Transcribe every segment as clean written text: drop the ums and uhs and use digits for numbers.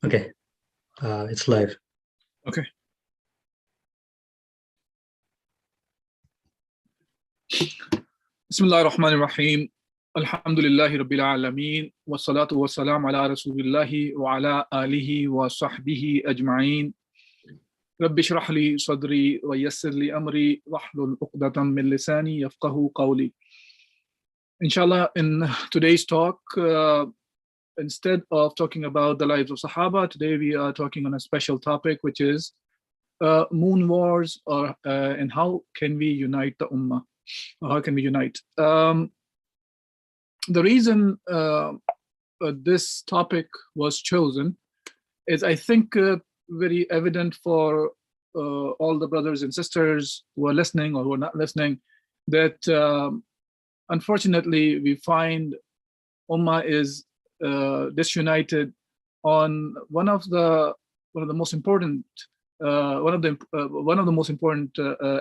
Okay, it's live. Okay. Bismillah ar-Rahman ar-Rahim. Alhamdulillahi Rabbil Alameen. Wa salatu wa salam ala Rasulillahi wa ala alihi wa sahbihi ajma'een. Rabbi shrah li sadri wa yassir li amri wahlul uqdatan min lisani yafqahu qawli. Inshallah, in today's talk, instead of talking about the lives of Sahaba, today we are talking on a special topic, which is moon wars, and how can we unite the Ummah? Or how can we unite? The reason this topic was chosen is, I think, very evident for all the brothers and sisters who are listening or who are not listening, that unfortunately we find Ummah is disunited on one of the most important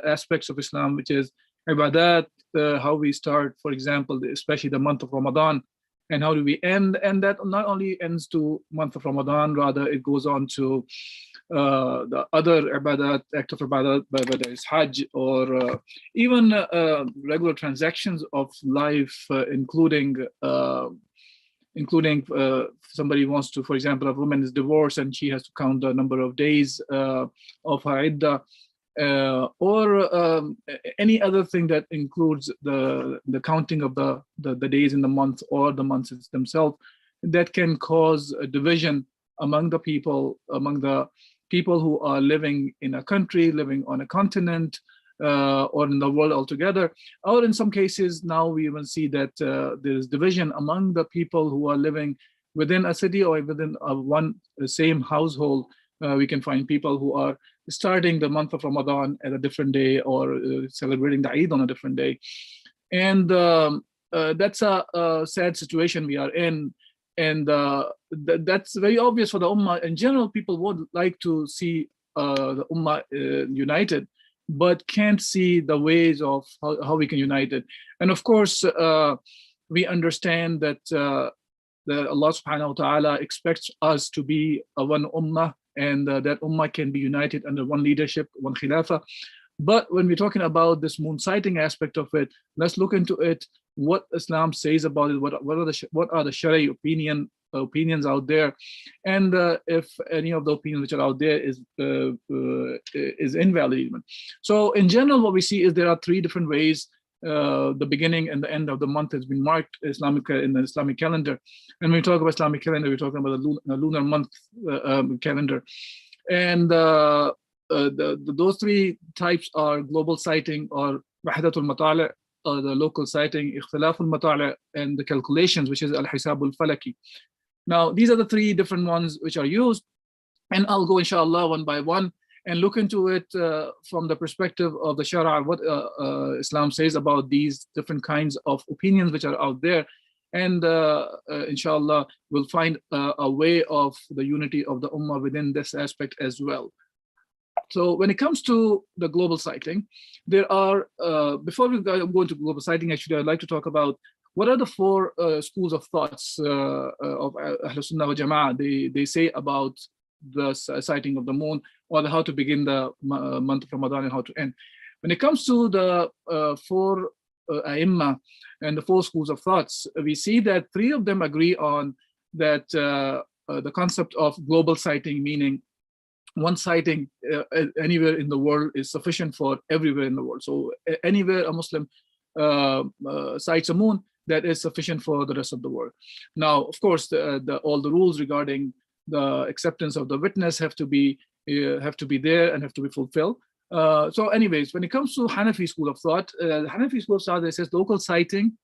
aspects of Islam, which is ibadat, how we start, for example, especially the month of Ramadan, and how do we end. And that not only ends to month of Ramadan, rather it goes on to the other ibadat, act of ibadat, whether it's Hajj or even regular transactions of life, including somebody wants to, for example, a woman is divorced and she has to count the number of days of her iddah, or any other thing that includes the counting of the days in the month or the months themselves, that can cause a division among the people who are living in a country, living on a continent, or in the world altogether. Or in some cases now we even see that there's division among the people who are living within a city or within one same household. We can find people who are starting the month of Ramadan at a different day, or celebrating the Eid on a different day. And that's a sad situation we are in. And that's very obvious for the Ummah. In general, people would like to see the Ummah united, but can't see the ways of how we can unite it. And of course, we understand that Allah subhanahu wa ta'ala expects us to be a one Ummah, and that Ummah can be united under one leadership, one Khilafah. But when we're talking about this moon sighting aspect of it, let's look into it, what Islam says about it, what are the Shari opinions out there, and if any of the opinions which are out there is invalid even. So in general, what we see is there are three different ways the beginning and the end of the month has been marked in the Islamic calendar. And when we talk about Islamic calendar, we're talking about the lunar month calendar. And those three types are global sighting, or wahdatul matali', or the local sighting, ikhtilaful matali', and the calculations, which is al-hisabul falaki. Now, these are the three different ones which are used, and I'll go inshallah one by one and look into it from the perspective of the Shara, what Islam says about these different kinds of opinions which are out there. And inshallah, we'll find a way of the unity of the Ummah within this aspect as well. So when it comes to the global sighting, there are, before we go into global sighting, actually, I'd like to talk about what are the four schools of thoughts of Ahlul Sunnah wal Jama'ah they say about the sighting of the moon, or how to begin the month of Ramadan and how to end. When it comes to the four A'immah and the four schools of thoughts, we see that three of them agree on that the concept of global sighting, meaning one sighting anywhere in the world is sufficient for everywhere in the world. So anywhere a Muslim sights a moon, that is sufficient for the rest of the world. Now, of course, all the rules regarding the acceptance of the witness have to be there and have to be fulfilled. So anyways, when it comes to Hanafi school of thought, the Hanafi school of thought, it says local sighting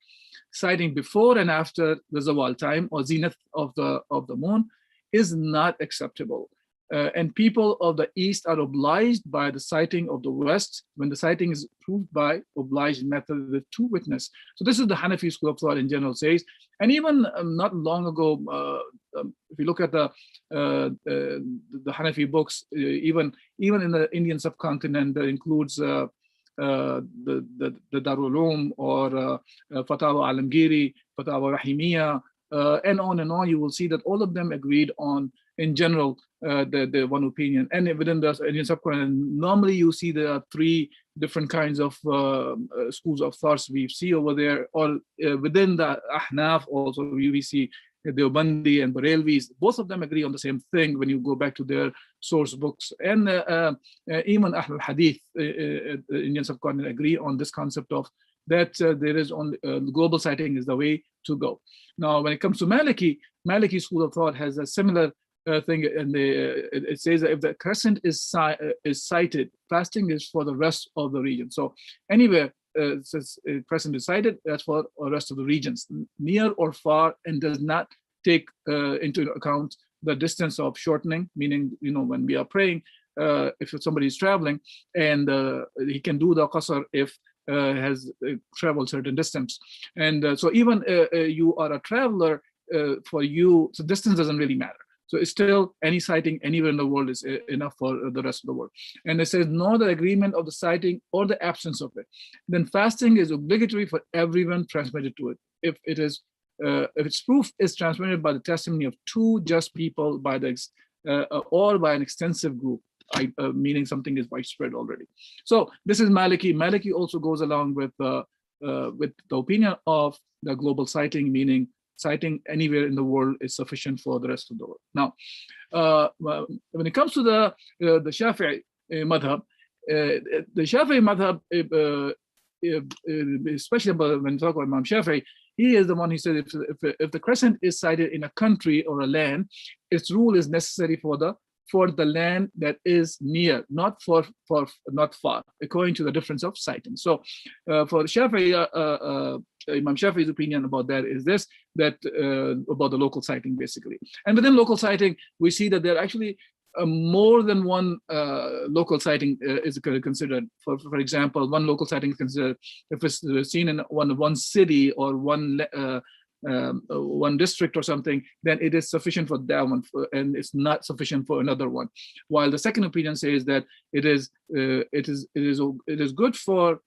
before and after the Zawal time, or zenith of the moon, is not acceptable. And people of the East are obliged by the sighting of the West when the sighting is proved by obliged method with two witnesses. So this is the Hanafi school of thought in general says. And even not long ago, if you look at the Hanafi books, even in the Indian subcontinent, that includes the Darul Uloom, or Fatawa Alamgiri, Fatawa Rahimiyya, and on, you will see that all of them agreed on in general, the one opinion. And within the Indian subcontinent, normally you see there are three different kinds of schools of thoughts we see over there, or within the Ahnaf also we see the Deobandi and Barelvis. Both of them agree on the same thing when you go back to their source books. And even Ahl al-Hadith, the Indian subcontinent, agree on this concept of that there is only global sighting is the way to go. Now, when it comes to Maliki school of thought has a similar thing, and it says that if the crescent is sighted, fasting is for the rest of the region. So anywhere says crescent is sighted, that's for the rest of the regions, near or far, and does not take into account the distance of shortening, meaning, when we are praying, if somebody is traveling and he can do the qasr if has traveled certain distance. And so even you are a traveler, for you, so distance doesn't really matter. So it's still any sighting anywhere in the world is enough for the rest of the world. And it says, nor the agreement of the sighting or the absence of it. Then fasting is obligatory for everyone transmitted to it. If its proof is transmitted by the testimony of two just people, or by an extensive group, meaning something is widespread already. So this is Maliki. Maliki also goes along with the opinion of the global sighting, meaning sighting anywhere in the world is sufficient for the rest of the world. Now, when it comes to the Shafi'i madhab, the Shafi'i madhab, especially when you talk about Imam Shafi'i, he is the one who said if the crescent is sighted in a country or a land, its rule is necessary for the land that is near, not far, according to the difference of sighting. So for Shafi'i, Imam Shafi'i's opinion about that is this, that about the local sighting, basically. And within local sighting, we see that there are actually more than one local sighting is considered. For example, one local sighting is considered if it's seen in one city or one district or something, then it is sufficient for that one, and it's not sufficient for another one. While the second opinion says that it is good for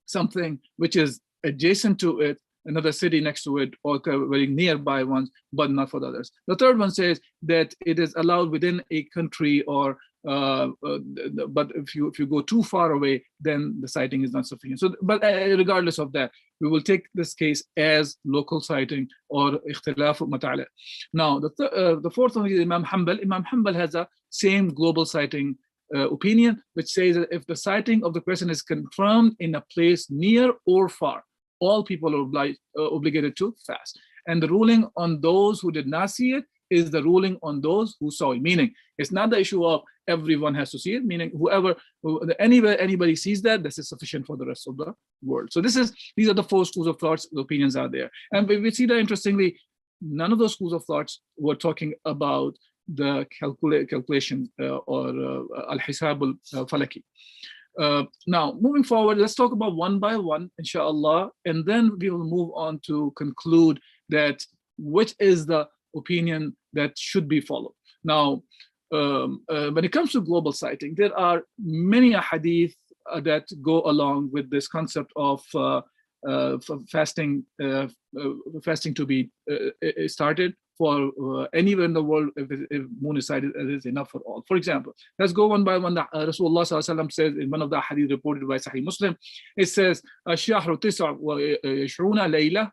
something which is adjacent to it, another city next to it, or very nearby ones, but not for the others. The third one says that it is allowed within a country, or but if you go too far away, then the sighting is not sufficient. So, but regardless of that, we will take this case as local sighting or ikhtilaf mata'ala. Now, the fourth one is Imam Hanbal. Imam Hanbal has a same global sighting opinion, which says that if the sighting of the crescent is confirmed in a place near or far, all people are obligated to fast. And the ruling on those who did not see it is the ruling on those who saw it. Meaning, it's not the issue of everyone has to see it, meaning anywhere anybody sees that, this is sufficient for the rest of the world. So these are the four schools of thoughts, the opinions are there. And we see that, interestingly, none of those schools of thoughts were talking about the calculation or al-hisab al-falaki. Now, moving forward, let's talk about one by one, inshallah, and then we will move on to conclude that which is the opinion that should be followed. Now, when it comes to global sighting, there are many hadith that go along with this concept of fasting to be started for anywhere in the world. If moon is sighted, it is enough for all. For example, let's go one by one. Rasulullah sallallahu says in one of the hadith reported by Sahih Muslim, it says, "Ash-shahru 29 layla."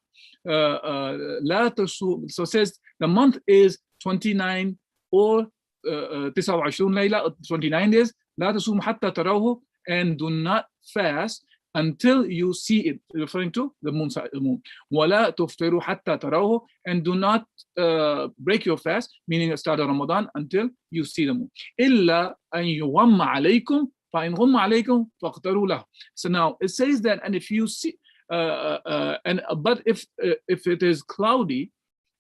So it says the month is 29 or 29 layla, 29 days. لا تصوم حتى تروه, and do not fast until you see it, referring to the moon. ولا تفطروا حتى تروه, and do not break your fast, meaning the start of Ramadan, until you see the moon. إلا أن يغم عليكم فإن غم عليكم فاقتروا له. So now it says that, and if you see, but if it is cloudy,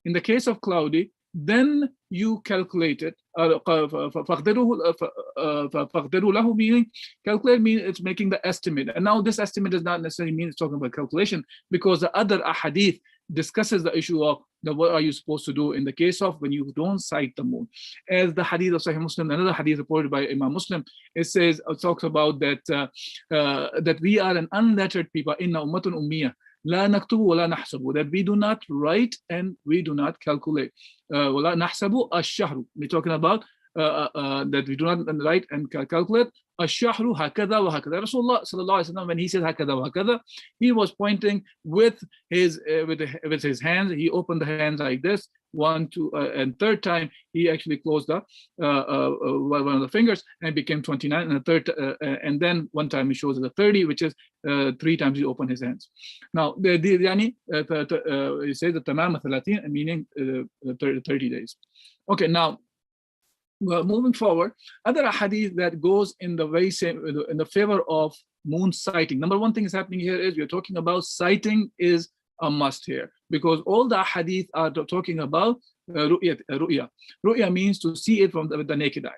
in the case of cloudy, then you calculate it. فَقْدِرُوا لَهُ, meaning calculate means it's making the estimate. And now this estimate does not necessarily mean it's talking about calculation, because the other ahadith discusses the issue of what are you supposed to do in the case of when you don't sight the moon. As the hadith of Sahih Muslim, another hadith reported by Imam Muslim, it talks about that that we are an unlettered people. Inna ummatun ummiyah. لا نكتب ولا نحسب, that we do not write and we do not calculate. ولا نحسب الشهر, we're talking about that we do not write and calculate. الشهر هكذا وهكذا. Rasulullah sallallahu alaihi wasallam, when he said هكذا وهكذا, he was pointing with his hands. He opened the hands like this, 1, 2, and third time he actually closed the one of the fingers and became 29, and the third and then one time he shows the 30, which is 3 times he opened his hands. Now يعني he says the tamam 30, meaning 30 days. Okay, now moving forward, other hadith that goes in the way same in the favor of moon sighting. Number one thing is happening here is we're talking about sighting is a must here, because all the hadith are talking about ru'ya. Ru'ya means to see it from the naked eye.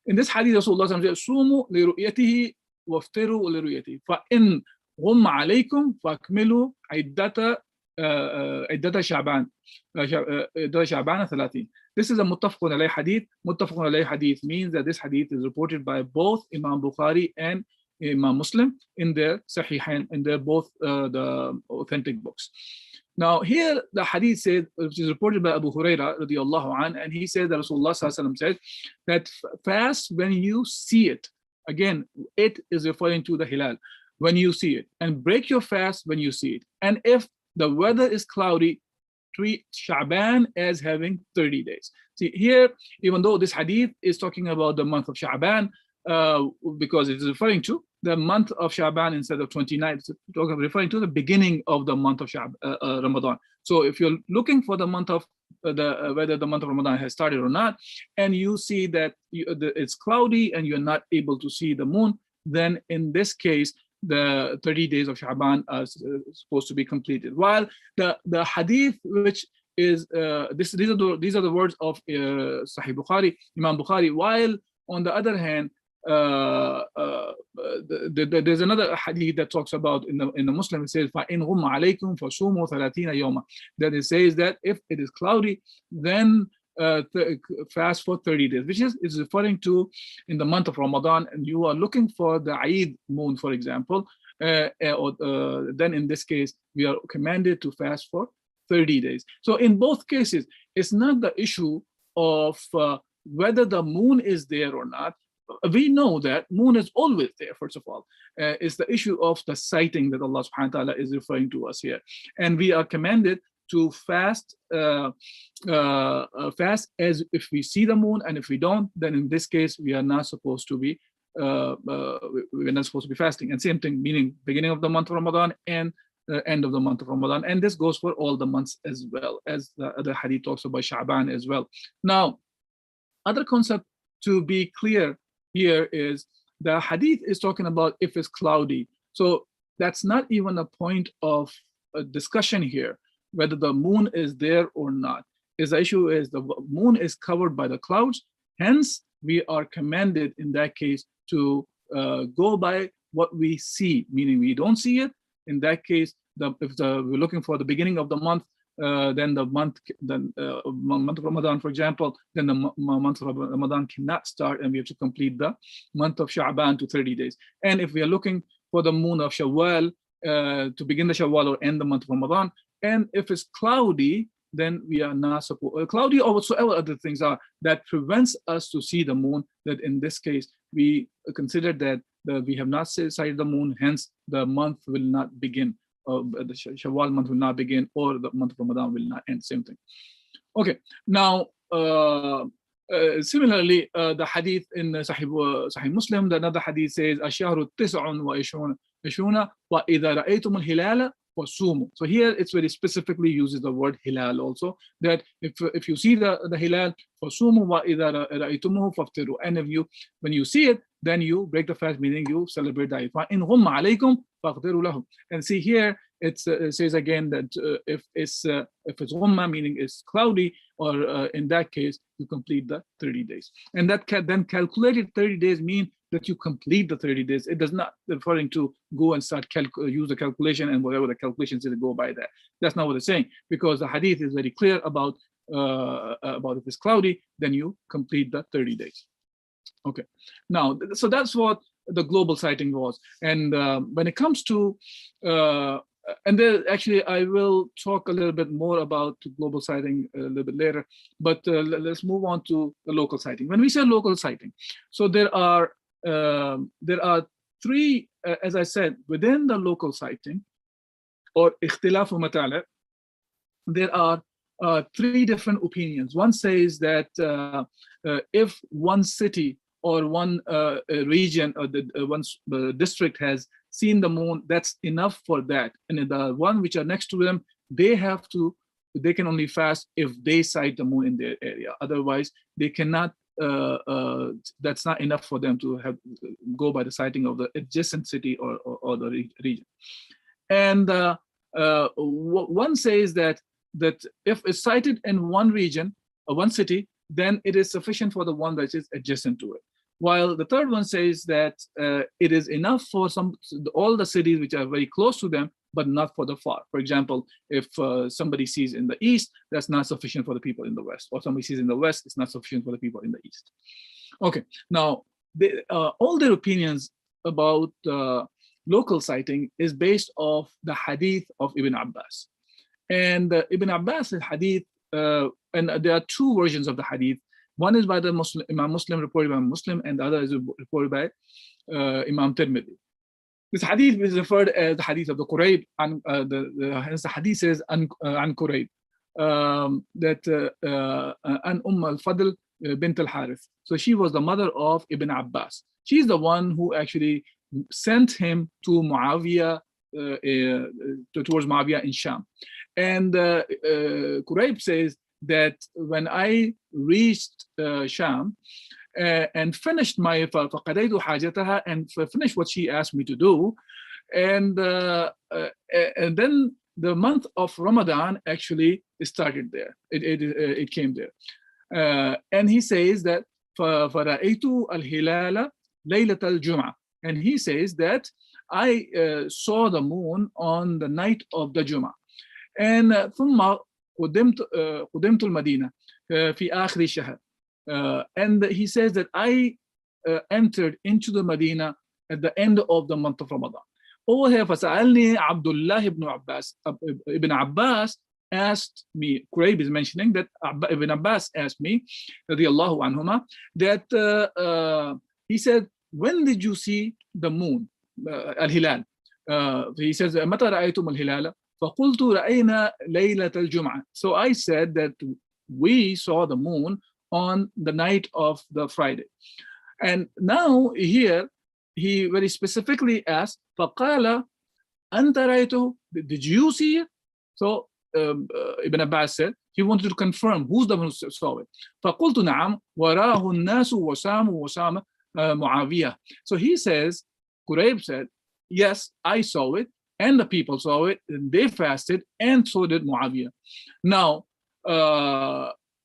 In this hadith, Rasulullah says, "Sumu li ru'yatihi waftiru li ru'yatihi. Fa in غم عليكم فاكملوا عدة شعبان شعبان 30." This is a muttafaqun alayh hadith. Muttafaqun alayh hadith means that this hadith is reported by both Imam Bukhari and Imam Muslim in their Sahihain, in their both the authentic books. Now here the hadith says, which is reported by Abu Huraira radiyallahu an, and he said that Rasulullah sallallahu alaihi wasallam said that fast when you see it. Again, it is referring to the hilal, when you see it, and break your fast when you see it. And if the weather is cloudy, treat Sha'ban as having 30 days. See here, even though this hadith is talking about the month of Sha'ban, because it is referring to the month of Sha'ban instead of 29, it's referring to the beginning of the month of Ramadan. So if you're looking for the month of whether the month of Ramadan has started or not, and you see that it's cloudy and you're not able to see the moon, then in this case, the 30 days of Sha'ban are supposed to be completed. While the hadith, which is these are the words of Sahih Bukhari, Imam Bukhari. While on the other hand, there's another hadith that talks about in the Muslim. It says, فَإِنْ غُمَّ عَلَيْكُمْ فَصُومُوا 30 يَوْمًا. That it says that if it is cloudy, then fast for 30 days, which is referring to in the month of Ramadan, and you are looking for the Eid moon, for example, then in this case, we are commanded to fast for 30 days. So in both cases, it's not the issue of whether the moon is there or not. We know that moon is always there, first of all. It's the issue of the sighting that Allah subhanahu wa ta'ala is referring to us here. And we are commanded to fast as if we see the moon, and if we don't, then in this case we are not supposed to be fasting. And same thing, meaning beginning of the month of Ramadan and end of the month of Ramadan, and this goes for all the months as well, as the hadith talks about Sha'ban as well. Now, other concept to be clear here is the hadith is talking about if it's cloudy, so that's not even a point of discussion here, whether the moon is there or not. Is the issue is the moon is covered by the clouds, hence we are commanded in that case to go by what we see, meaning we don't see it. In that case, if we're looking for the beginning of the month, then the month of Ramadan, for example, then the month of Ramadan cannot start, and we have to complete the month of Sha'ban to 30 days. And if we are looking for the moon of Shawwal to begin the Shawwal or end the month of Ramadan, and if it's cloudy, then we are not supposed, cloudy or whatsoever other things are that prevents us to see the moon, that in this case we consider that we have not sighted the moon, hence the month will not begin, the Shawwal month will not begin, or the month of Ramadan will not end, same thing. Okay, now similarly, the hadith in Sahih Muslim, another hadith says, "Ash-shahru 29 wa idha ra'aytum al-hilala fasumu." So here it's very specifically uses the word hilal also, that if you see the hilal, fasumu wa idha ra'aytumuhu faftiru, and when you see it, then you break the fast, meaning you celebrate the Eid. In ghumma alaykum faqdiru lahum. And see here it says again that if it's ghumma, meaning it's cloudy, or in that case you complete the 30 days. And that then calculated 30 days mean that you complete the 30 days. It does not referring to go and start use the calculation and whatever the calculations is, go by that. That's not what it's saying, because the hadith is very clear about if it's cloudy, then you complete the 30 days. Okay, now so that's what the global sighting was. And when it comes to and then actually I will talk a little bit more about global sighting a little bit later, but let's move on to the local sighting. When we say local sighting, so there are three, as I said, within the local sighting or اختلاف مطالع, there are three different opinions. One says that if one city or one region or one district has seen the moon, that's enough for that. And the one which are next to them, they can only fast if they sight the moon in their area. Otherwise, they cannot. That's not enough for them to go by the sighting of the adjacent city or the region. And one says that if it's sighted in one region or one city, then it is sufficient for the one that is adjacent to it. While the third one says that it is enough for all the cities which are very close to them, but not for the far. For example, if somebody sees in the east, that's not sufficient for the people in the west, or somebody sees in the west, it's not sufficient for the people in the east. Okay, now all their opinions about local sighting is based off the hadith of Ibn Abbas. And Ibn Abbas' hadith, and there are two versions of the hadith. One is by the Imam Muslim, reported by Muslim, and the other is reported by Imam Tirmidhi. This hadith is referred as the hadith of the Qurayb, and the hadith says an Qurayb, that an al-Fadl bint al-Harith. So she was the mother of Ibn Abbas. She's the one who actually sent him to Muawiyah, towards Muawiyah in Sham. And Qurayb says that when I reached Sham and finished my فَقَدَيْتُ حَاجَتَهَا, and finished what she asked me to do, and then the month of Ramadan actually started there. It came there. And he says that فَرَأَيْتُ الْهِلَالَ لَيْلَةَ الْجُمْعَةِ, and he says that I saw the moon on the night of the Jum'ah. And ثم قدمت المدينة في آخر الشهر. And he says that I entered into the Medina at the end of the month of Ramadan. Over here, فسألني عبد الله ibn Abbas. Ibn Abbas asked me, Qurayb is mentioning that Ibn Abbas asked me, radiallahu anhuma, that he said, when did you see the moon, al-hilal? He says, متى رأيتم الهلال? فقلت رأينا ليلة الجمعة. So I said that we saw the moon on the night of the Friday. And now here, he very specifically asked, فقال أنت رأيته? Did you see it? So Ibn Abbas said, he wanted to confirm who's the one who saw it. فقلت نعم وراه الناس وسام معاوية. So he says, Qurayb said, yes, I saw it, and the people saw it, and they fasted, and so did Muawiyah. Now,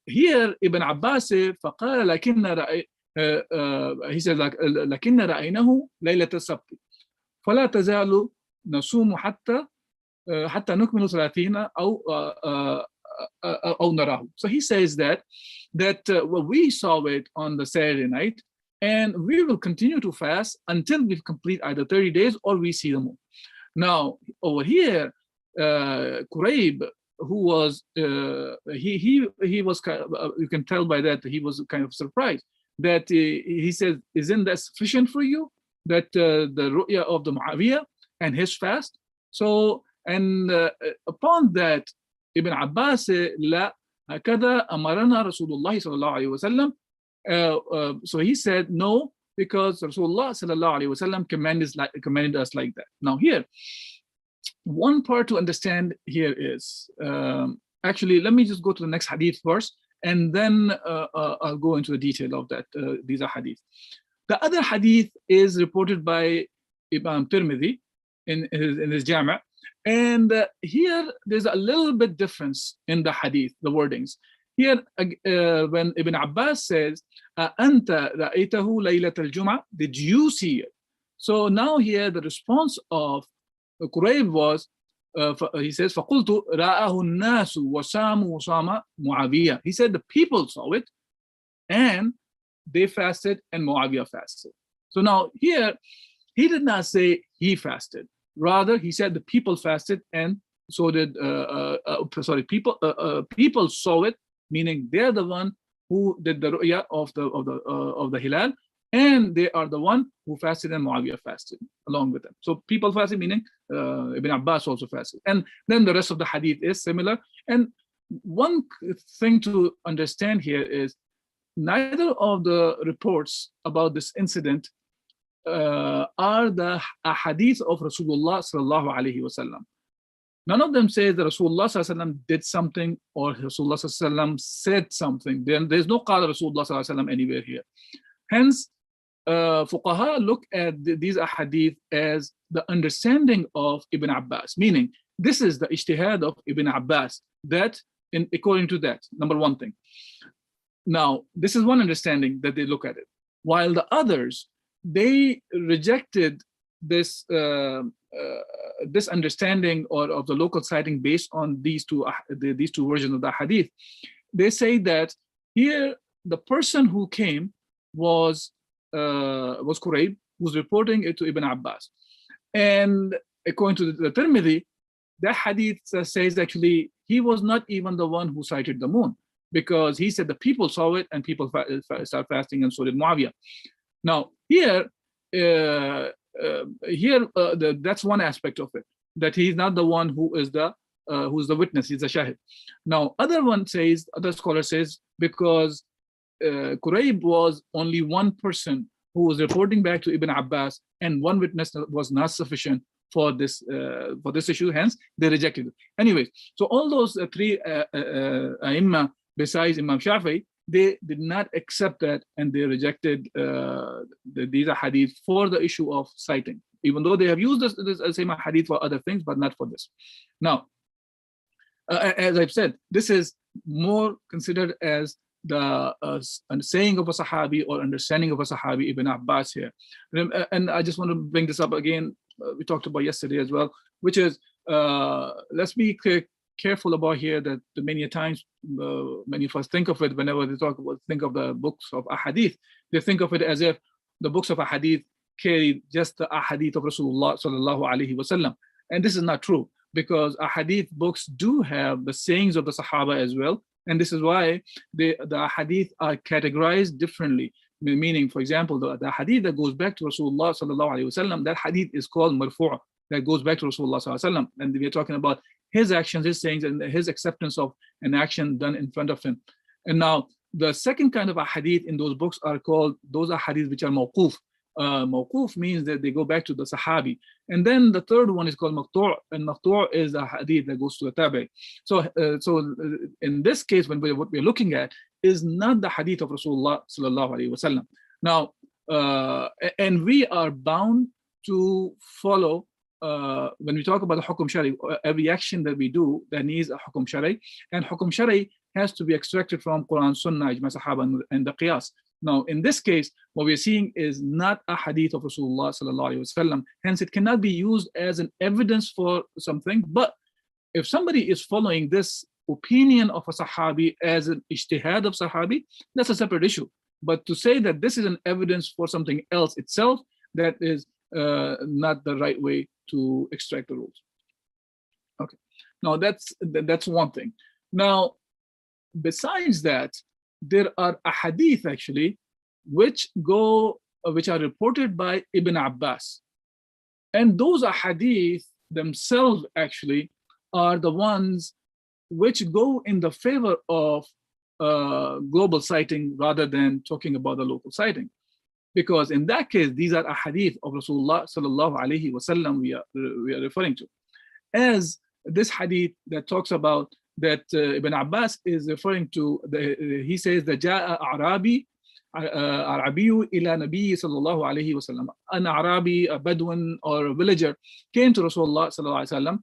here Ibn Abbas said, فقال لكن he said, لكن رأيناه ليلة السبت فلا تزال نصوم حتى نكمل 30 أو نراه. So he says that we saw it on the Saturday night, and we will continue to fast until we complete either 30 days or we see the moon. Now, over here, Qurayb, who was, he was, you can tell by that, he was kind of surprised that he said, isn't that sufficient for you? That the ru'ya of the Muawiyah and his fast? So, and upon that, Ibn Abbas said, لا هكذا أمرنا رسول الله صلى الله عليه وسلم. So he said no, because Rasulullah sallallahu alaihi wasallam commanded us like that. Now here, one part to understand here is, actually, let me just go to the next hadith first, and then I'll go into the detail of that. These are hadith. The other hadith is reported by Imam Tirmidhi in his Jama', and here there's a little bit difference in the hadith, the wordings. Here, when Ibn Abbas says, أنت رأيته ليلة الجمعة, did you see it? So now here the response of Qurayb was, he says, فقلت رآه الناس وصام معاوية. He said the people saw it, and they fasted, and Muawiyah fasted. So now here, he did not say he fasted. Rather, he said the people fasted, and so did people saw it, meaning they're the one who did the ru'ya of the hilal, and they are the one who fasted, and Muawiyah fasted along with them. So people fasted, meaning Ibn Abbas also fasted, and then the rest of the hadith is similar. And one thing to understand here is neither of the reports about this incident are the hadith of Rasulullah sallallahu alaihi wasallam. None of them say that Rasulullah sallallahu alaihi wasallam did something or Rasulullah sallallahu alaihi wasallam said something. Then there's no qala Rasulullah sallallahu alaihi wasallam anywhere here. Hence, fuqaha look at these ahadith as the understanding of Ibn Abbas, meaning this is the ijtihad of Ibn Abbas, that according to that, number one thing. Now, this is one understanding that they look at it, while the others, they rejected this this understanding or of the local sighting based on these two versions of the hadith. They say that here the person who came was Qurayb, who's reporting it to Ibn Abbas, and according to the Tirmidhi, that hadith says actually he was not even the one who sighted the moon, because he said the people saw it and people start fasting, and so did Muawiyah. Now here, that's one aspect of it, that he's not the one who's the witness, he's the shahid. Now other scholar says because Qurayb was only one person who was reporting back to Ibn Abbas, and one witness was not sufficient for this issue, hence they rejected it. Anyways, so all those three Aimma besides Imam Shafi'i, they did not accept that, and they rejected these hadith for the issue of citing, even though they have used this same hadith for other things, but not for this. Now, as I've said, this is more considered as the saying of a Sahabi or understanding of a Sahabi, Ibn Abbas here. And I just want to bring this up again, we talked about yesterday as well, which is, let's be careful about here that many times many of us think of it whenever they think of the books of ahadith, they think of it as if the books of ahadith carry just the ahadith of Rasulullah sallallahu alaihi wasallam, and this is not true, because ahadith books do have the sayings of the Sahaba as well, and this is why the ahadith are categorized differently. Meaning, for example, the hadith that goes back to Rasulullah sallallahu alaihi wasallam, that hadith is called marfu', that goes back to Rasulullah sallallahu alaihi wasallam, and we are talking about his actions, his sayings, and his acceptance of an action done in front of him. And now, the second kind of ahadith in those books are called those ahadith which are mawquf. Mawquf means that they go back to the Sahabi. And then the third one is called maqtu', and maqtu' is a hadith that goes to the tabi'i. So in this case, what we're looking at is not the hadith of Rasulullah sallallahu alaihi wasallam. Now, and we are bound to follow. When we talk about the hukum shari, every action that we do that needs a hukum shari, and hukum shari has to be extracted from Quran, Sunnah, Ijma Sahaba, and the Qiyas. Now, in this case, what we're seeing is not a hadith of Rasulullah sallallahu alaihi wasallam. Hence, it cannot be used as an evidence for something. But if somebody is following this opinion of a Sahabi as an ijtihad of Sahabi, that's a separate issue. But to say that this is an evidence for something else itself, that is not the right way to extract the rules. Okay, now that's one thing. Now, besides that, there are ahadith actually which are reported by Ibn Abbas, and those ahadith themselves actually are the ones which go in the favor of global citing rather than talking about the local citing. Because in that case, these are ahadith of Rasulullah sallallahu alaihi wasallam we are referring to. As this hadith that talks about that Ibn Abbas is referring to, he says that Ja'a Arabiyu ila Nabi sallallahu alaihi wasallam. An Arabi, a Bedouin or a villager came to Rasulullah sallallahu alaihi wasallam.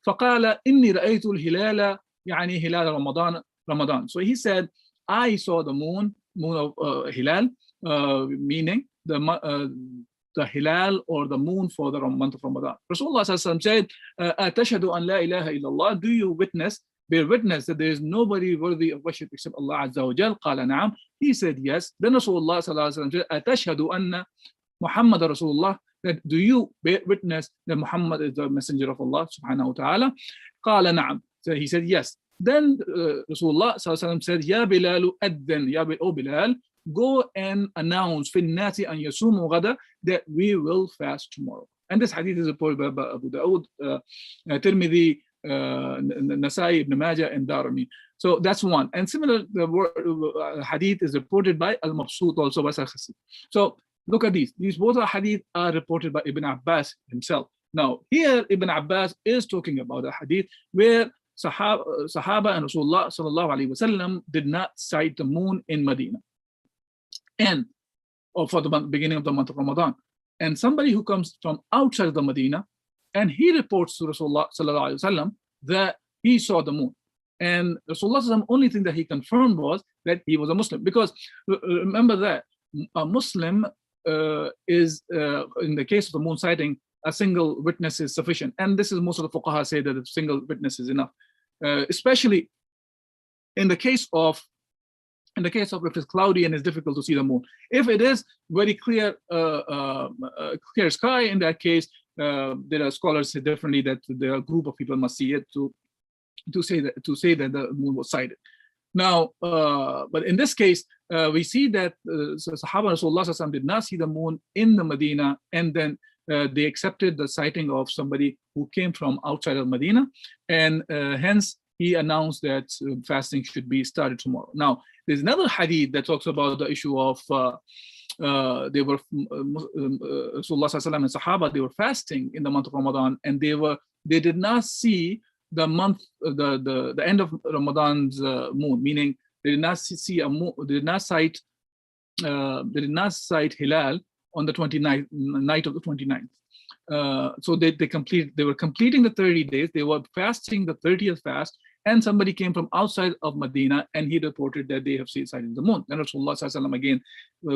فقال إني رأيت الهلال يعني هلال Ramadan. So he said, I saw the moon of Hilal, meaning the Hilal or the moon for the month of Ramadan. Rasulullah said, أتشهد أن لا إله إلا الله, do you bear witness that there is nobody worthy of worship except Allah Azza wa Jal? قال نعم. He said yes. Then Rasulullah said, أتشهد أن Muhammad Rasulullah, that do you bear witness that Muhammad is the messenger of Allah subhanahu wa ta'ala? قال نعم. So he said yes. Then Rasulullah said, Ya Bilal adhan, O Bilal, go and announce في الناس أن يصوموا غدا, that we will fast tomorrow. And this hadith is reported by Abu Dawood, Tirmidhi, Nasai, Ibn Majah, and Darimi. So that's one. And similar hadith is reported by Al-Mabsut, also by Sakhasi. So look at these. These both are hadith are reported by Ibn Abbas himself. Now here Ibn Abbas is talking about a hadith where Sahaba and Rasulullah sallallahu alaihi wasallam did not sight the moon in Medina, and or for the beginning of the month of Ramadan. And somebody who comes from outside of the Medina, and he reports to Rasulullah sallallahu alaihi wasallam that he saw the moon. And Rasulullah only thing that he confirmed was that he was a Muslim, because remember that a Muslim is in the case of the moon sighting, a single witness is sufficient. And this is most of the fuqaha say that a single witness is enough, especially in the case of if it's cloudy and it's difficult to see the moon. If it is very clear, clear sky, in that case, there are scholars say differently that a group of people must see it to say that the moon was sighted. Now, but in this case, we see that Sahaba Rasulullah did not see the moon in the Medina, and then they accepted the sighting of somebody who came from outside of Medina, and hence he announced that fasting should be started tomorrow. Now, there's another hadith that talks about the issue of they were Rasulullah and Sahaba, they were fasting in the month of Ramadan, and they did not see the month, the end of Ramadan's moon, meaning they did not see a moon, they did not sight Hilal on the 29th night of the 29th. So they were completing the 30 days. They were fasting the 30th fast, and somebody came from outside of Medina, and he reported that they have sighted the moon. And Rasulullah again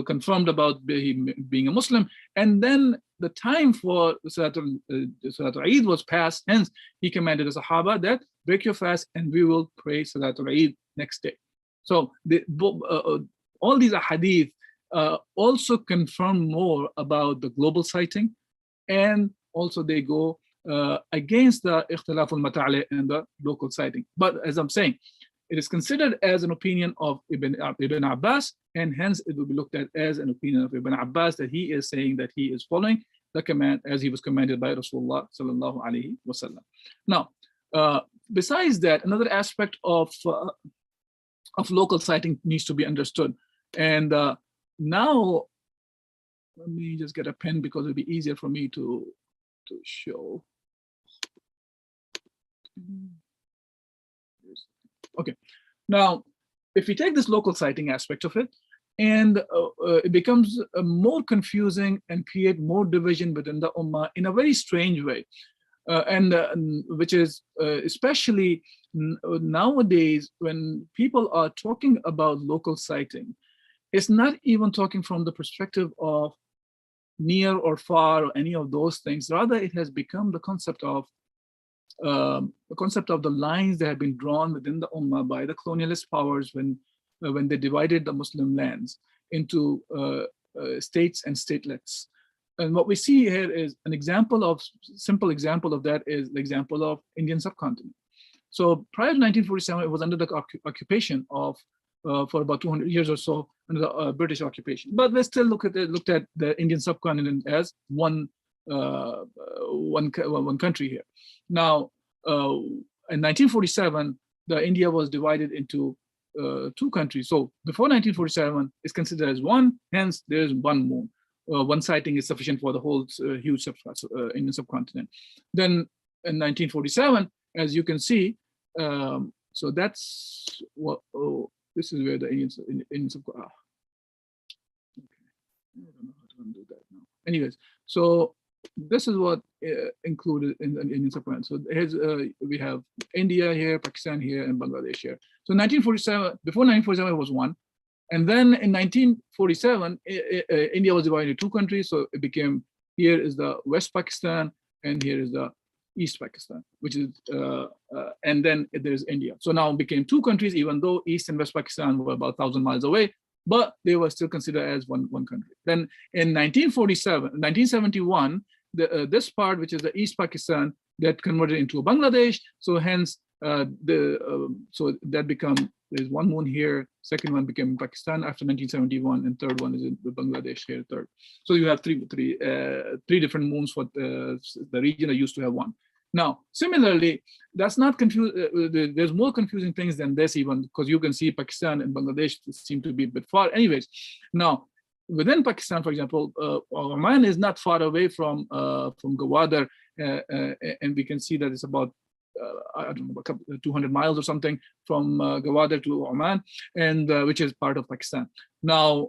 confirmed about being a Muslim. And then the time for Salatul Eid was passed. Hence, he commanded the Sahaba that break your fast, and we will pray Salatul Eid next day. So all these hadith also confirm more about the global sighting, and also they go against the ikhtilaf al-mata'ali and the local sighting. But as I'm saying, it is considered as an opinion of Ibn Abbas, and hence it will be looked at as an opinion of Ibn Abbas, that he is saying that he is following the command as he was commanded by Rasulullah sallallahu alaihi wasallam. Now, besides that, another aspect of local sighting needs to be understood. And now, let me just get a pen because it'll be easier for me to show. Okay, now if we take this local sighting aspect of it, and it becomes more confusing and create more division within the ummah in a very strange way, and which is especially nowadays when people are talking about local sighting, it's not even talking from the perspective of near or far or any of those things. Rather, it has become the concept of the lines that have been drawn within the ummah by the colonialist powers when they divided the Muslim lands into states and statelets. And what we see here is simple example of that is the example of Indian subcontinent. So prior to 1947, it was under the occupation of for about 200 years or so under the British occupation. But let's still looked at the Indian subcontinent as one country here. Now, in 1947, India was divided into two countries. So before 1947, it's considered as one. Hence, there is one moon. One sighting is sufficient for the whole huge Indian subcontinent. Then in 1947, as you can see, so that's what. This is where the Indian subcontinent. Okay, I don't know how to undo that now. Anyways, so this is what included in the Indian subcontinent. So here's we have India here, Pakistan here, and Bangladesh here. So 1947, before 1947, it was one. And then in 1947, India was divided into two countries. So it became, here is the West Pakistan, and here is the East Pakistan, which is, and then there's India. So now it became two countries, even though East and West Pakistan were about 1,000 miles away. but they were still considered as one country. Then in 1971, this part, which is the East Pakistan, that converted into Bangladesh. So hence, so that there's one moon here, second one became Pakistan after 1971, and third one is in Bangladesh here, third. So you have three different moons for the region that used to have one. Now, similarly, that's not confused. There's more confusing things than this even, because you can see Pakistan and Bangladesh seem to be a bit far. Anyways, now within Pakistan, for example, Oman is not far away from Gwadar, and we can see that it's about I don't know, 200 miles or something from Gwadar to Oman, and which is part of Pakistan. Now,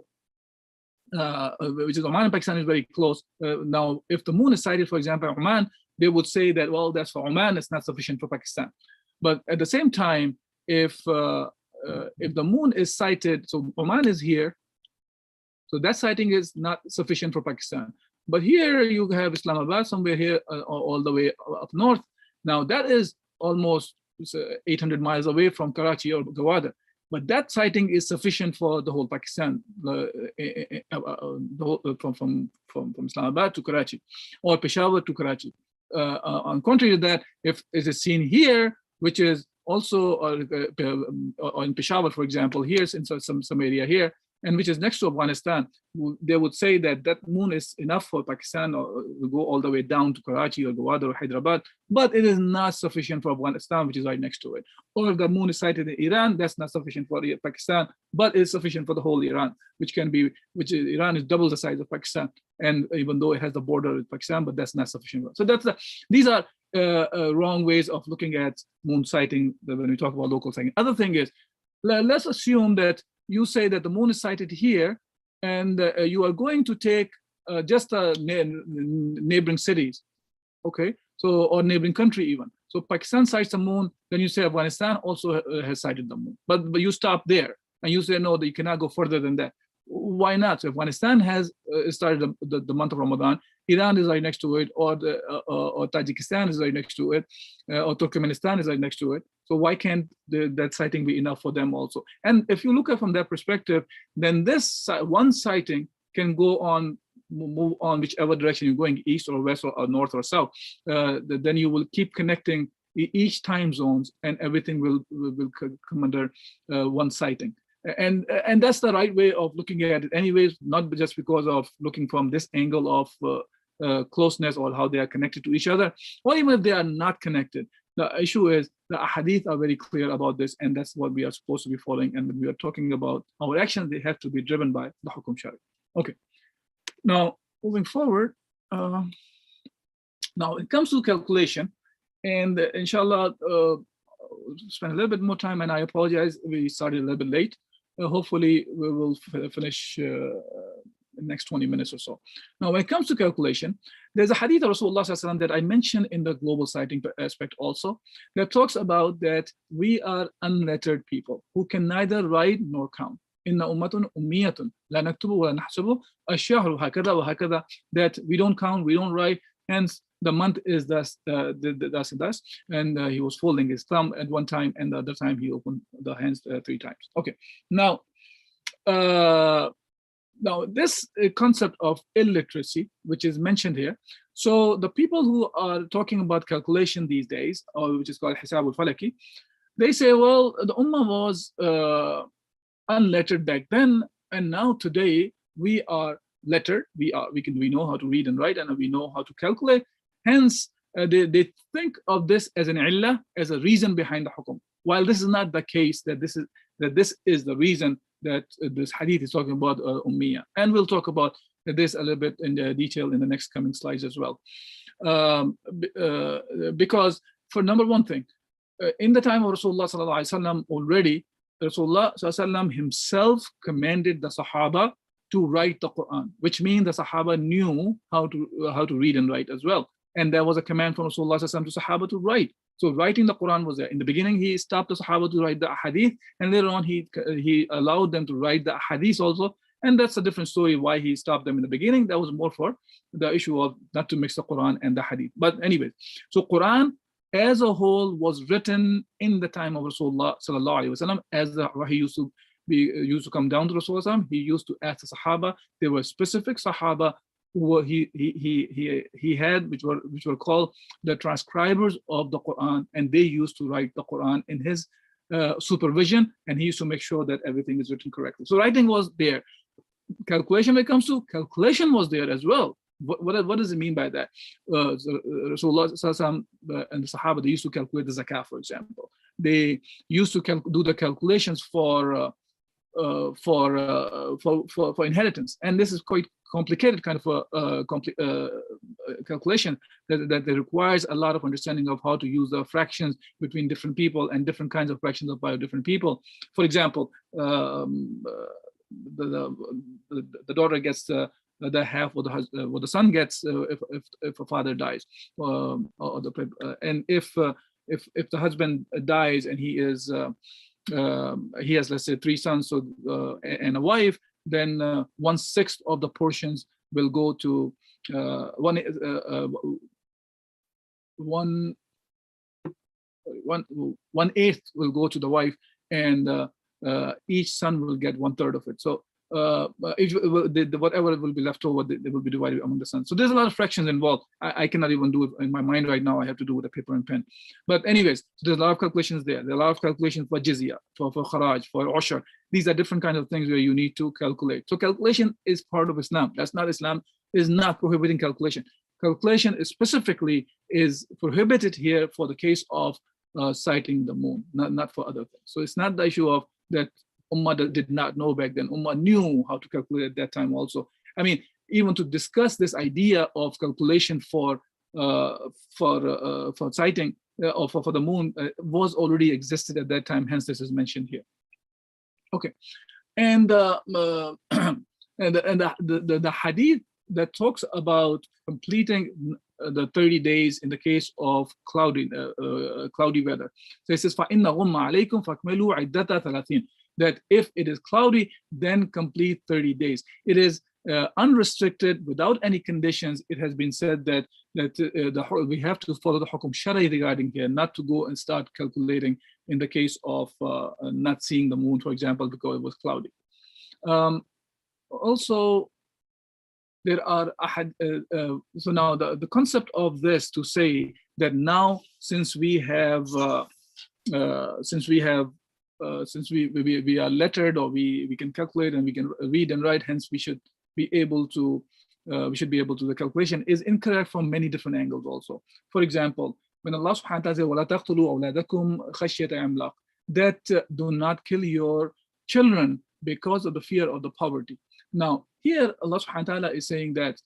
which is Oman and Pakistan is very close. Now, if the moon is sighted, for example, Oman, they would say that, well, that's for Oman, it's not sufficient for Pakistan. But at the same time, if the moon is sighted, so Oman is here, so that sighting is not sufficient for Pakistan. But here you have Islamabad somewhere here, all the way up north. Now that is almost 800 miles away from Karachi or Gwadar. But that sighting is sufficient for the whole Pakistan, from Islamabad to Karachi, or Peshawar to Karachi. On contrary to that, if it is seen here, which is also in Peshawar, for example, here's in some area here, and which is next to Afghanistan, they would say that that moon is enough for Pakistan, or will go all the way down to Karachi or Gwadar or Hyderabad, but it is not sufficient for Afghanistan, which is right next to it. Or if the moon is sighted in Iran, that's not sufficient for Pakistan, but it's sufficient for the whole Iran, Iran is double the size of Pakistan, and even though it has the border with Pakistan, but that's not sufficient. So these are wrong ways of looking at moon sighting when we talk about local sighting. Other thing is, let's assume that you say that the moon is sighted here, and you are going to take just neighboring cities, okay? So, or neighboring country even. So Pakistan sights the moon, then you say Afghanistan also has sighted the moon. But you stop there, and you say, no, that you cannot go further than that. Why not? So Afghanistan has started the month of Ramadan, Iran is right next to it, or Tajikistan is right next to it, or Turkmenistan is right next to it. So why can't that sighting be enough for them also? And if you look at it from that perspective, then this one sighting can move on whichever direction you're going, east or west or north or south. Then you will keep connecting each time zones, and everything will come under one sighting. And that's the right way of looking at it anyways, not just because of looking from this angle of closeness or how they are connected to each other, or even if they are not connected. The issue is the hadith are very clear about this, and that's what we are supposed to be following. And when we are talking about our actions, they have to be driven by the hukum shari. Okay, now moving forward, now it comes to calculation, and inshallah, spend a little bit more time, and I apologize, we started a little bit late. Hopefully we will finish in the next 20 minutes or so. Now, when it comes to calculation, there's a hadith of Rasulullah that I mentioned in the global sighting aspect also, that talks about that we are unlettered people who can neither write nor count. Inna ummatun ummiyatun la naktubu wa la nahsubu ash-shahru hakadha wa hakadha, that we don't count, we don't write, hence the month is thus and thus. And he was folding his thumb at one time, and the other time he opened the hands 3 times. Okay, now this concept of illiteracy, which is mentioned here. So the people who are talking about calculation these days, or which is called Hisab al-Falaki, they say, well, the Ummah was unlettered back then, and now today we are lettered. We know how to read and write, and we know how to calculate. Hence, they think of this as an illah, as a reason behind the hukum. While this is not the case, that this is the reason that this hadith is talking about ummiyah. And we'll talk about this a little bit in detail in the next coming slides as well. Because for number one thing, in the time of Rasulullah sallallahu alaihi wasallam already, Rasulullah sallallahu alaihi wasallam himself commanded the Sahaba to write the Quran, which means the Sahaba knew how to read and write as well. And there was a command from Rasulullah sallallahu alaihi wasallam to Sahaba to write. So writing the Quran was there. In the beginning, he stopped the Sahaba to write the hadith, and later on he allowed them to write the hadith also. And that's a different story why he stopped them in the beginning. That was more for the issue of not to mix the Quran and the hadith. But anyway, so Quran as a whole was written in the time of Rasulullah sallallahu alaihi wasallam, as the wahi used to used to come down to Rasulullah, he used to ask the Sahaba. There were specific Sahaba who he had, which were called the transcribers of the Quran, and they used to write the Quran in his supervision, and he used to make sure that everything is written correctly. So writing was there. Calculation, when it comes to calculation, was there as well. What does it mean by that? Rasulullah and the Sahaba, they used to calculate the zakah, for example. They used to do the calculations for inheritance, and this is quite complicated kind of a calculation that requires a lot of understanding of how to use the fractions between different people and different kinds of fractions of by different people. For example, the daughter gets the half what the son gets if a father dies, and if the husband dies and he has, let's say, 3 sons, so and a wife, then 1/6 of the portions will go to 1/8 will go to the wife, and each son will get 1/3 of it. So whatever will be left over, they will be divided among the sons. So there's a lot of fractions involved. I cannot even do it in my mind right now. I have to do it with a paper and pen. But anyways, so there's a lot of calculations there. There are a lot of calculations for jizya, for kharaj, for ushr. These are different kinds of things where you need to calculate. So calculation is part of Islam. That's not Islam is not prohibiting calculation. Calculation specifically is prohibited here for the case of sighting the moon, not for other things. So it's not the issue of that Ummah did not know back then. Ummah knew how to calculate at that time also. I mean, even to discuss this idea of calculation for sighting or for the moon was already existed at that time. Hence, this is mentioned here. Okay, and the hadith that talks about completing the 30 days in the case of cloudy weather. So it says, فَإِنَّ غُمَّ عَلَيْكُمْ فَأَكْمِلُوا عِدَّةَ 30. That if it is cloudy, then complete 30 days. It is unrestricted, without any conditions. It has been said that we have to follow the hukum shari regarding here, not to go and start calculating in the case of not seeing the moon, for example, because it was cloudy. Also, there are so now the concept of this to say that now since we are lettered, or we can calculate and we can read and write, hence we should be able to do the calculation, is incorrect from many different angles also. For example, when Allah subhanahu wa ta'ala says, وَلَا تَقْتُلُوا أَوْلَادَكُمْ خَشْيَةَ إِمْلَاقٍ, that do not kill your children because of the fear of the poverty. Now here Allah subhanahu wa ta'ala is saying that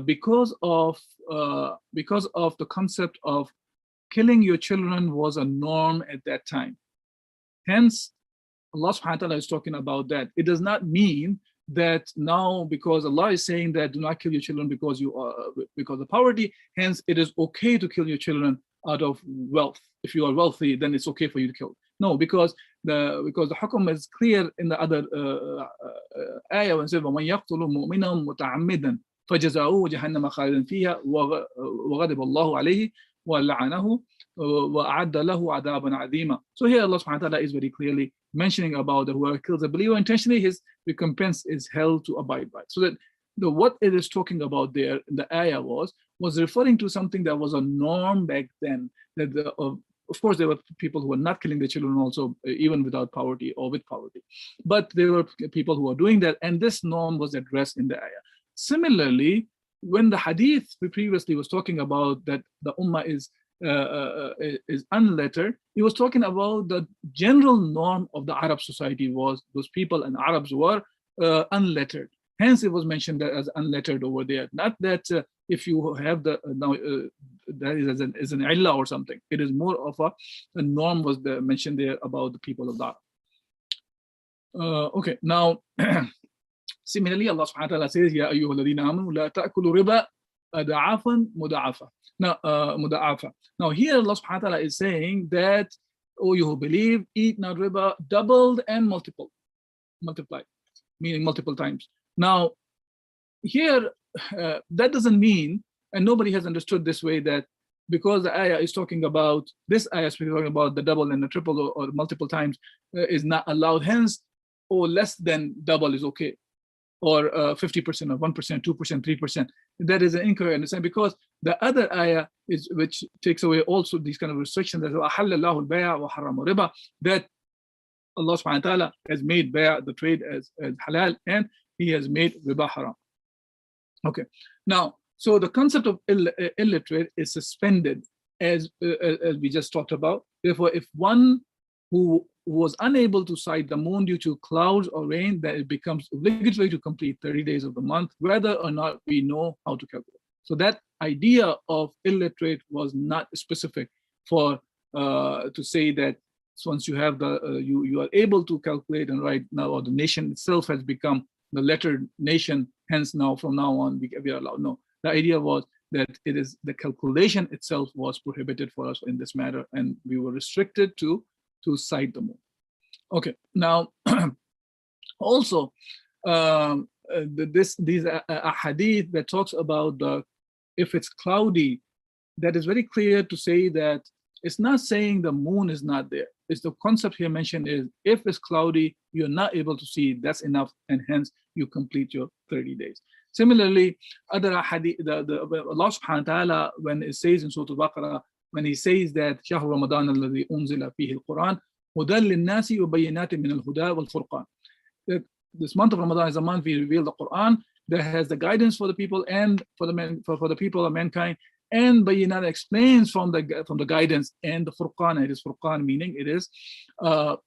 because of the concept of killing your children was a norm at that time. Hence, Allah subhanahu wa ta'ala is talking about that. It does not mean that now, because Allah is saying that do not kill your children because of poverty, hence it is okay to kill your children out of wealth. If you are wealthy, then it's okay for you to kill. No, because the hukum is clear in the other ayah when it says وَمَنْ يَقْتُلُ مُؤْمِنًا مُتَعَمِّدًا فَجَزَاؤُهُ جَهَنَّمَ خَالِدًا فِيهَا وَغَضِبَ اللَّهُ عَلَيْهِ وَلَعَنَهُ وَأَعَدَّ لَهُ عَذَابًا عَظِيمًا. So here Allah subhanahu wa ta'ala is very clearly mentioning about that whoever kills a believer intentionally, his recompense is hell to abide by. So that what it is talking about there in the ayah was referring to something that was a norm back then. That of course there were people who were not killing their children also, even without poverty or with poverty, but there were people who were doing that, and this norm was addressed in the ayah. Similarly, when the hadith we previously was talking about that the ummah is unlettered, he was talking about the general norm of the Arab society was those people and Arabs were unlettered. Hence, it was mentioned that as unlettered over there. Not that if you have the that is an illah or something. It is more of a norm was mentioned there about the people of the Arab. Okay, now similarly, Allah subhanahu wa ta'ala says, Ya ayyuha alladhina amanu la ta'kulu riba ad'afan muda'afa. Now, Now here Allah subhanahu wa ta'ala is saying that, oh, you who believe, eat not riba doubled and multiplied, meaning multiple times. Now, here, that doesn't mean, and nobody has understood this way, that because the ayah is talking about, this ayah is talking about the double and the triple or multiple times is not allowed. Hence, or less than double is okay, or 50% or 1%, 2%, 3%. That is an incorrect understanding, because the other ayah is, which takes away also these kind of restrictions, that that Allah subhanahu wa ta'ala has made the trade as halal, and He has made riba haram. Okay, now, so the concept of illiterate is suspended, as we just talked about. Therefore, if one who was unable to sight the moon due to clouds or rain, then it becomes obligatory to complete 30 days of the month, whether or not we know how to calculate. So that idea of illiterate was not specific for to say that once you have the you are able to calculate and write now, or the nation itself has become the lettered nation, hence now from now on we are allowed. No, the idea was that it is the calculation itself was prohibited for us in this matter, and we were restricted to sight the moon. Okay, now also these hadith that talks about if it's cloudy, that is very clear to say that it's not saying the moon is not there. It's the concept here mentioned is if it's cloudy, you're not able to see, that's enough, and hence you complete your 30 days. Similarly, other hadith, Allah subhanahu wa ta'ala, when it says in Surah Al-Baqarah, when He says that شهر رمضان الذي أنزل فيه القرآن هدى للناس وبينات من الهدى والفرقان. This month of Ramadan is a month we reveal the Quran that has the guidance for the people and for the people of mankind, and Bayinat explains from the guidance, and the Furqan, it is Furqan, meaning it is the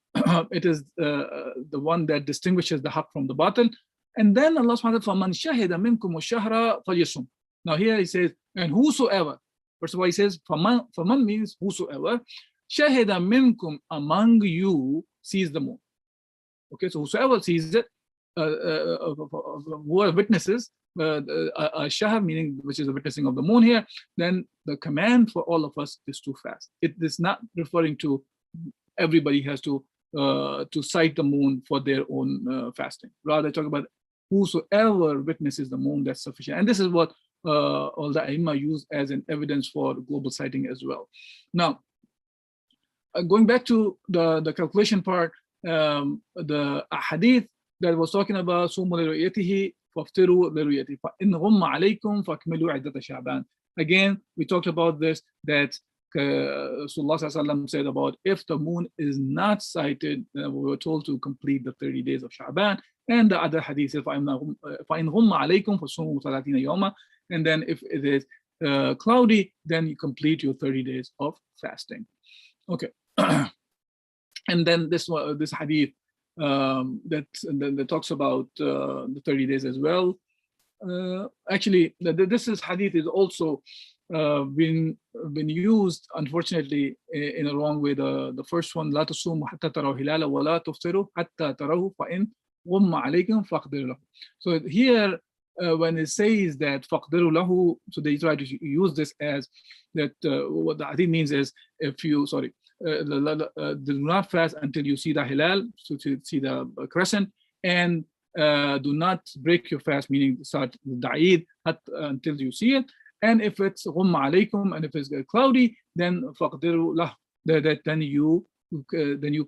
one that distinguishes the haq from the batil. And then Allah subhanahu wa ta'ala, فَمَنْ شَهِدَ مِنْكُمُ الشَّهْرَ فَلْيَصُمْ. Now here He says, and whosoever, first of all He says, فَمَنْ means whosoever, شَهِدَ مِنْكُمْ, among you sees the moon. Okay, so whosoever sees it, who are witnesses, a shahr, meaning which is the witnessing of the moon here, then the command for all of us is to fast. It is not referring to everybody has to sight the moon for their own fasting. Rather, talk about whosoever witnesses the moon, that's sufficient. And this is what all the Aimma use as an evidence for global sighting as well. Now, going back to the calculation part, the hadith that was talking about sumu liruyatihi waftiru liruyatihi fa in ghumma alaykum fakmilu iddata sha'ban. Again, we talked about this, that Rasulullah said about if the moon is not sighted, we were told to complete the 30 days of Sha'ban. And the other hadith says فَإِنْ غُمَّ عَلَيْكُمْ فَصُومُوا 30 يَوْمًا. And then if it is cloudy, then you complete your 30 days of fasting. Okay. And then this hadith that talks about the 30 days as well. Actually, this hadith is also been used, unfortunately, in a wrong way. The first one, لا تصوموا حتى تروا الهلال ولا تفطروا حتى تروه فإن غم عليكم فاقدروا له. So here, when it says that فاقدروا له, so they try to use this as that. What the hadith means is, if you do not fast until you see the hilal, so to see the crescent, and do not break your fast, meaning start the Eid until you see it. And if it's ghumma alaykum, and if it's cloudy, then faqdiru lah, then you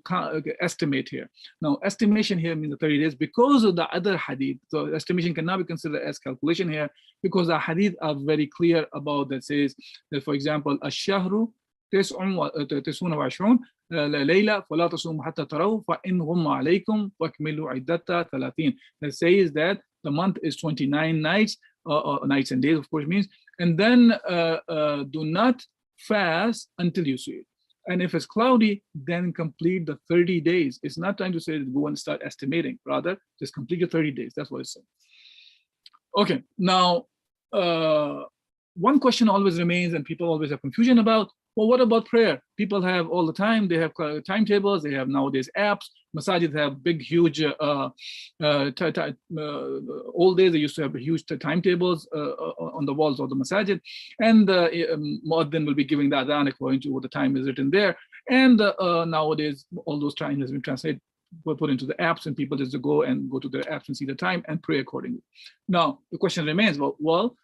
can't estimate here. Now, estimation here means the 30 days because of the other hadith. So estimation cannot be considered as calculation here, because the hadith are very clear about that. Says that, for example, ash-shahru 29 ليلة فلا تصوموا حتى تروا فإن غم عليكم واكملوا عدة 30. That says that the month is 29 nights, nights and days, of course, means, and then do not fast until you see it. And if it's cloudy, then complete the 30 days. It's not time to say go and start estimating. Rather, just complete your 30 days. That's what it's saying. Okay, now one question always remains, and people always have confusion about, well, what about prayer? People have all the time, they have timetables, they have nowadays apps. Masajid have big, huge, old days they used to have huge timetables on the walls of the masajid. And the muaddin will be giving the adhan according to what the time is written there. And nowadays, all those times has been translated, put into the apps, and people just go to their apps and see the time and pray accordingly. Now, the question remains, well,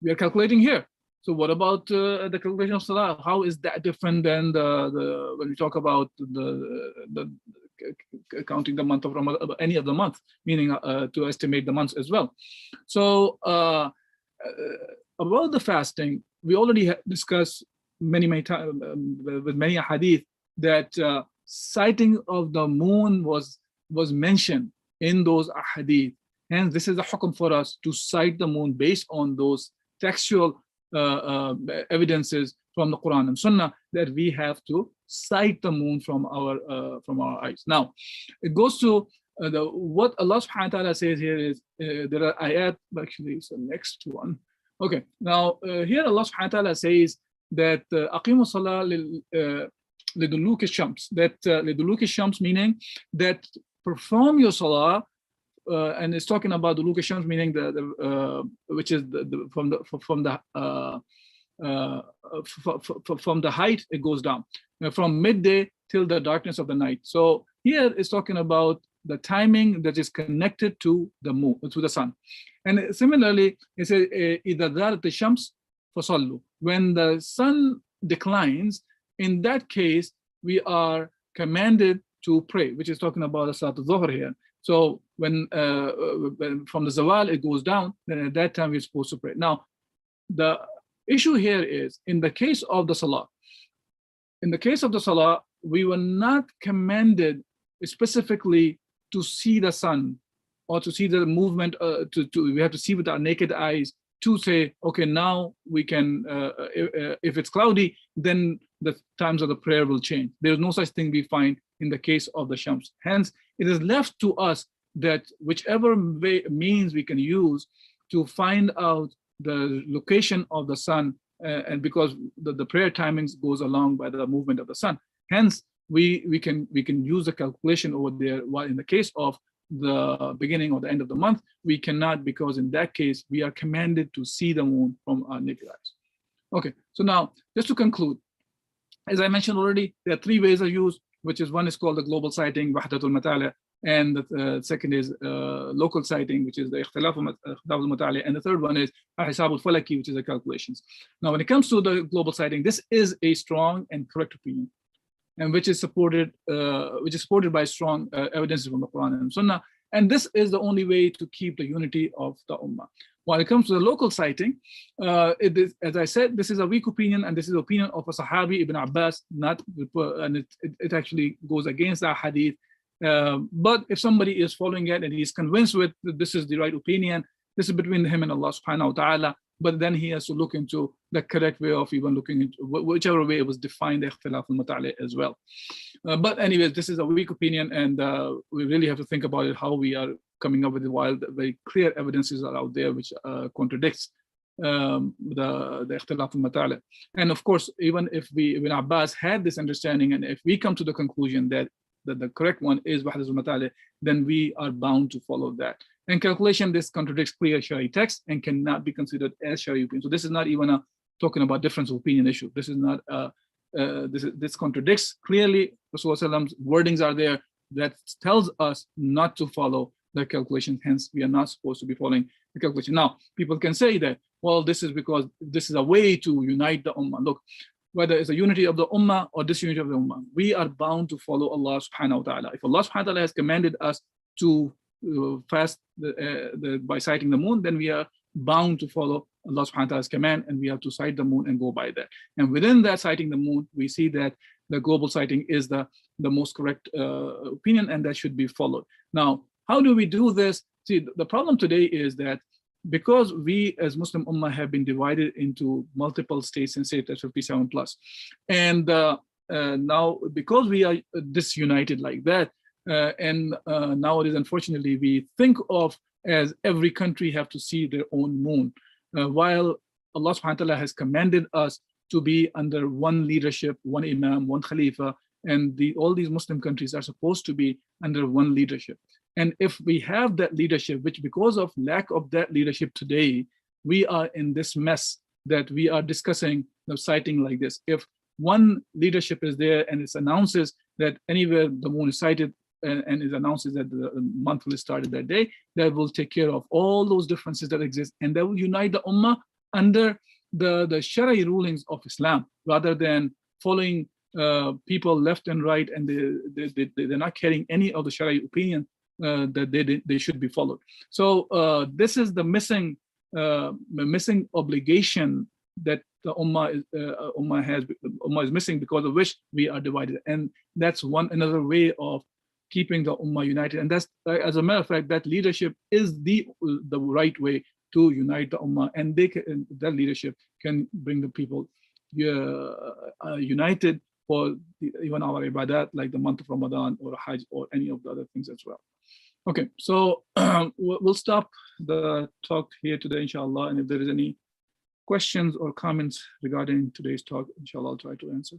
we are calculating here. So what about the calculation of salah? How is that different than when we talk about the counting the month of Ramadan, any of the month, meaning to estimate the months as well. So about the fasting, we already discussed many times with many hadith that sighting of the moon was mentioned in those hadith. Hence, this is a hukum for us to sight the moon based on those textual evidences from the Quran and Sunnah, that we have to sight the moon from our eyes. Now, it goes to what Allah subhanahu wa ta'ala says here is, there are ayat, actually it's the next one. Okay, now here Allah subhanahu wa ta'ala says that aqimu salah liduluk shams, that liduluk shams meaning that perform your salah, and it's talking about the duluk shams meaning which is from the height it goes down, from midday till the darkness of the night. So here it's talking about the timing that is connected to the moon, to the sun. And similarly, it says, إِذَا ذَارَتِ الشَّمْسُ فَصَلُّوا. When the sun declines, in that case, we are commanded to pray, which is talking about the Salat al-Dhuhr here. So when from the Zawal it goes down, then at that time we're supposed to pray. Now, the issue here is, in the case of the Salah, we were not commanded specifically to see the sun or to see the movement, we have to see with our naked eyes to say, okay, now we can, if it's cloudy, then the times of the prayer will change. There's no such thing we find in the case of the Shams. Hence, it is left to us that whichever means we can use to find out the location of the sun, and because the prayer timings goes along by the movement of the sun. Hence, we can use the calculation over there, while in the case of the beginning or the end of the month, we cannot, because in that case, we are commanded to see the moon from our naked eyes. Okay, so now, just to conclude, as I mentioned already, there are three ways of use, which is one is called the global sighting, Wahdatul Matali', and the second is local sighting, which is the Ikhtilaf al-Matali', and the third one is Hisab al-Falaki, which is the calculations. Now, when it comes to the global sighting, this is a strong and correct opinion, and which is supported by strong evidences from the Quran and Sunnah. And this is the only way to keep the unity of the Ummah. While it comes to the local sighting, it is, as I said, this is a weak opinion, and this is the opinion of a Sahabi, Ibn Abbas, and it actually goes against the hadith. But if somebody is following it and he's convinced with that this is the right opinion, this is between him and Allah subhanahu wa ta'ala, but then he has to look into the correct way of even looking into whichever way it was defined, the Ikhtilaf al-Matali' as well. But anyways, this is a weak opinion, and we really have to think about it, how we are coming up with it, while the very clear evidences are out there which contradicts the Ikhtilaf al-Matali'. And of course, even if Ibn Abbas had this understanding, and if we come to the conclusion that the correct one is Wahdatul Matali', then we are bound to follow that. And calculation, this contradicts clear Shari text and cannot be considered as Shari opinion. So this is not even talking about difference of opinion issue. This is not this contradicts clearly Rasulullah's wordings are there that tells us not to follow the calculation. Hence, we are not supposed to be following the calculation. Now, people can say that, well, this is because this is a way to unite the Ummah. Look, whether it's a unity of the Ummah or disunity of the Ummah, we are bound to follow Allah subhanahu wa ta'ala. If Allah subhanahu wa ta'ala has commanded us to fast by sighting the moon, then we are bound to follow Allah subhanahu wa ta'ala's command, and we have to sight the moon and go by that. And within that sighting the moon, we see that the global sighting is the most correct opinion, and that should be followed. Now, how do we do this? See, the problem today is that because we as Muslim Ummah have been divided into multiple states and states, that's 57 plus. And now because we are disunited like that, and nowadays, unfortunately, we think of as every country have to see their own moon, while Allah subhanahu wa ta'ala has commanded us to be under one leadership, one Imam, one Khalifa, and all these Muslim countries are supposed to be under one leadership. And if we have that leadership, which because of lack of that leadership today, we are in this mess that we are discussing the sighting like this. If one leadership is there and it announces that anywhere the moon is sighted, and it announces that the month will start that day, that will take care of all those differences that exist, and that will unite the Ummah under the Shari rulings of Islam, rather than following people left and right, and they're not carrying any of the Sharia opinion that they should be followed. So this is the missing obligation that the Ummah is missing, because of which we are divided. And that's another way of keeping the Ummah united. And that's, as a matter of fact, that leadership is the right way to unite the Ummah, and that leadership can bring the people united for even our ibadat, like the month of Ramadan or Hajj or any of the other things as well. Okay, so we'll stop the talk here today, inshallah. And if there is any questions or comments regarding today's talk, inshallah, I'll try to answer.